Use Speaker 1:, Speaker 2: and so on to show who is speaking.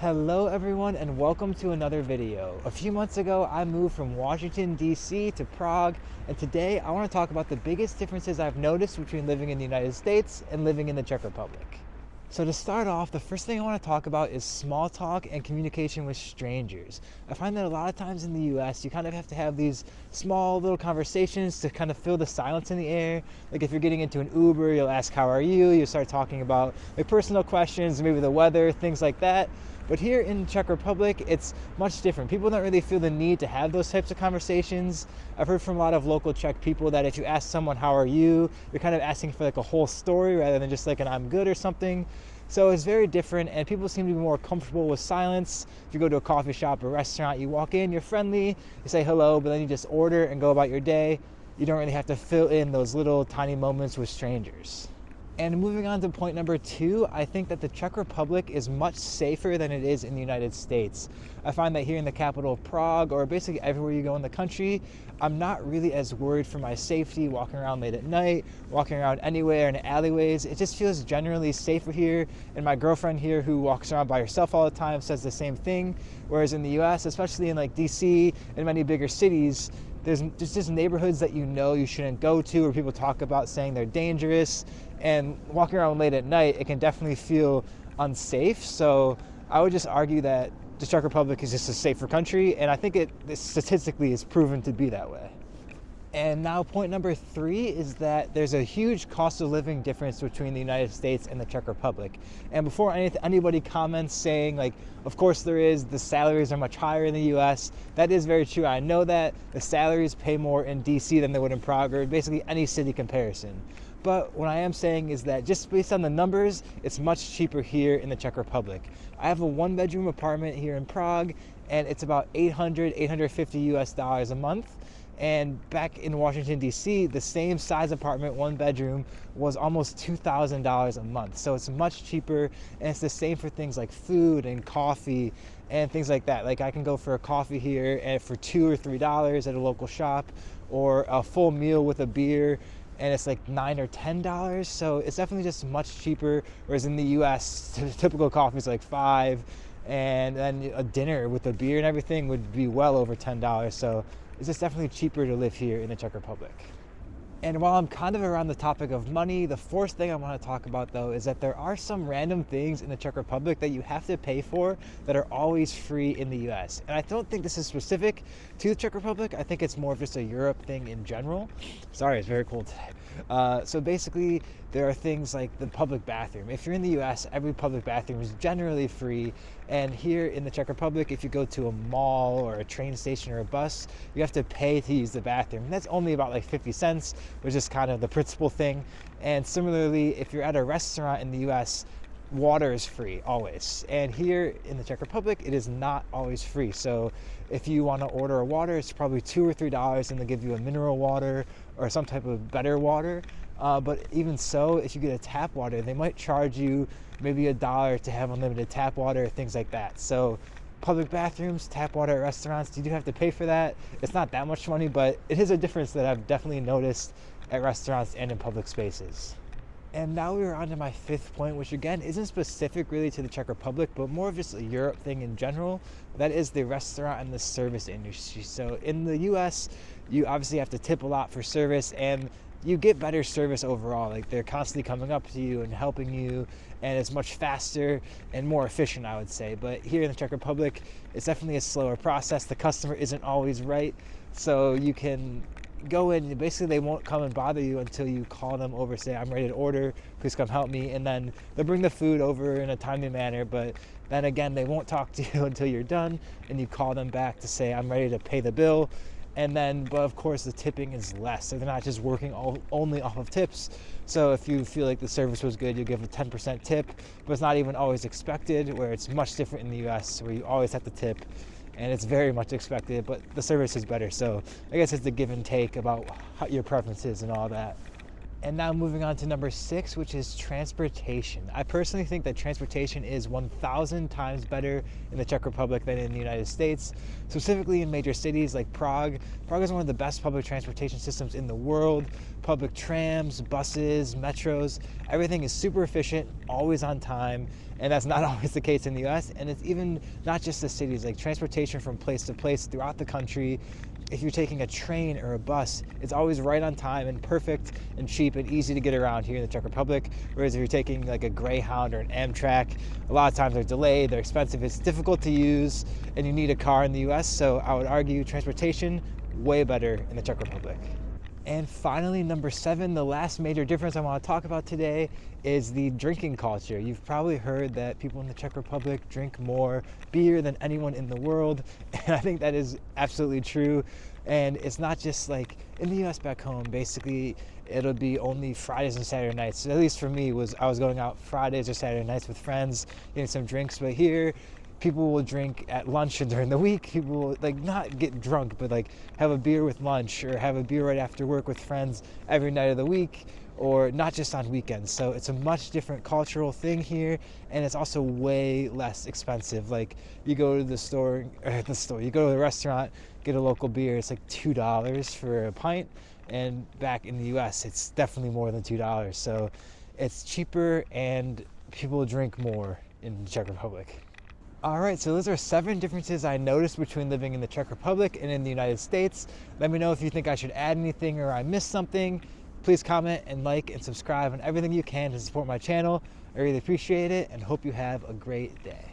Speaker 1: Hello everyone and welcome to another video. A few months ago I moved from Washington D.C. to Prague, and today I want to talk about the biggest differences I've noticed between living in the United States and living in the Czech Republic. So to start off, the first thing I want to talk about is small talk and communication with strangers. I find that a lot of times in the US you kind of have to have these small little conversations to kind of fill the silence in the air. Like if you're getting into an Uber, you'll ask how are you, you'll start talking about like personal questions, maybe the weather, things like that. But here in Czech Republic, it's much different. People don't really feel the need to have those types of conversations. I've heard from a lot of local Czech people that if you ask someone, how are you, you're kind of asking for like a whole story rather than just like an I'm good or something. So it's very different, and people seem to be more comfortable with silence. If you go to a coffee shop or restaurant, you walk in, you're friendly, you say hello, but then you just order and go about your day. You don't really have to fill in those little tiny moments with strangers. And moving on to point number 2, I think that the Czech Republic is much safer than it is in the United States. I find that here in the capital of Prague, or basically everywhere you go in the country, I'm not really as worried for my safety walking around late at night, walking around anywhere in alleyways. It just feels generally safer here, and my girlfriend here who walks around by herself all the time says the same thing. Whereas in the US, especially in like DC and many bigger cities, there's just neighborhoods that you shouldn't go to, where people talk about saying they're dangerous, and walking around late at night, it can definitely feel unsafe. So I would just argue that the Czech Republic is just a safer country, and I think it statistically is proven to be that way. And now point number 3 is that there's a huge cost of living difference between the United States and the Czech Republic. And before anybody comments saying like, of course there is, the salaries are much higher in the US, that is very true. I know that the salaries pay more in DC than they would in Prague, or basically any city comparison. But what I am saying is that just based on the numbers, it's much cheaper here in the Czech Republic. I have a 1-bedroom apartment here in Prague, and it's about $850 US a month. And back in Washington, D.C., the same size apartment, 1-bedroom, was almost $2,000 a month. So it's much cheaper, and it's the same for things like food and coffee and things like that. Like I can go for a coffee here and for $2 or $3 at a local shop, or a full meal with a beer, and it's like $9 or $10. So it's definitely just much cheaper. Whereas in the U.S., typical coffee is like $5, and then a dinner with a beer and everything would be well over $10. So it's just definitely cheaper to live here in the Czech Republic. And while I'm kind of around the topic of money, the fourth thing I want to talk about though is that there are some random things in the Czech Republic that you have to pay for that are always free in the US. And I don't think this is specific to the Czech Republic. I think it's more of just a Europe thing in general. Sorry, it's very cold today. So basically, there are things like the public bathroom. If you're in the US, every public bathroom is generally free. And here in the Czech Republic, if you go to a mall or a train station or a bus, you have to pay to use the bathroom. And that's only about like 50 cents, which is kind of the principal thing. And similarly, if you're at a restaurant in the US, water is free always. And here in the Czech Republic, it is not always free. So if you want to order a water, it's probably $2 or $3, and they'll give you a mineral water or some type of better water. But even so, if you get a tap water, they might charge you maybe $1 to have unlimited tap water, things like that. So public bathrooms, tap water at restaurants, you do have to pay for that. It's not that much money, but it is a difference that I've definitely noticed at restaurants and in public spaces. And now we're on to my 5th point, which again isn't specific really to the Czech Republic, but more of just a Europe thing in general. That is the restaurant and the service industry. So in the US, you obviously have to tip a lot for service, and you get better service overall. Like they're constantly coming up to you and helping you, and it's much faster and more efficient, I would say. But here in the Czech Republic, it's definitely a slower process. The customer isn't always right, so you can go in, basically they won't come and bother you until you call them over, say I'm ready to order, please come help me, and then they'll bring the food over in a timely manner. But then again, they won't talk to you until you're done, and you call them back to say I'm ready to pay the bill. And then, but of course the tipping is less, so they're not just working only off of tips. So if you feel like the service was good, you give a 10% tip, but it's not even always expected, where it's much different in the US, where you always have to tip, and it's very much expected, but the service is better. So I guess it's the give and take about how your preferences and all that. And now moving on to number 6, which is transportation. I personally think that transportation is 1,000 times better in the Czech Republic than in the United States, specifically in major cities like Prague. Prague is one of the best public transportation systems in the world. Public trams, buses, metros, everything is super efficient, always on time, and that's not always the case in the US. And it's even not just the cities, like transportation from place to place throughout the country. If you're taking a train or a bus, it's always right on time and perfect and cheap and easy to get around here in the Czech Republic. Whereas if you're taking like a Greyhound or an Amtrak, a lot of times they're delayed, they're expensive, it's difficult to use, and you need a car in the US. So I would argue transportation, way better in the Czech Republic. And finally, number 7, the last major difference I want to talk about today is the drinking culture. You've probably heard that people in the Czech Republic drink more beer than anyone in the world, and I think that is absolutely true. And it's not just like in the US back home, basically it'll be only Fridays and Saturday nights. At least for me, I was going out Fridays or Saturday nights with friends, getting some drinks, but here people will drink at lunch and during the week. People will like not get drunk, but like have a beer with lunch or have a beer right after work with friends every night of the week, or not just on weekends. So it's a much different cultural thing here, and it's also way less expensive. Like you go to you go to the restaurant, get a local beer, it's like $2 for a pint, and back in the US it's definitely more than $2. So it's cheaper and people drink more in the Czech Republic. All right, so those are 7 differences I noticed between living in the Czech Republic and in the United States. Let me know if you think I should add anything or I missed something. Please comment and like and subscribe on everything you can to support my channel. I really appreciate it and hope you have a great day.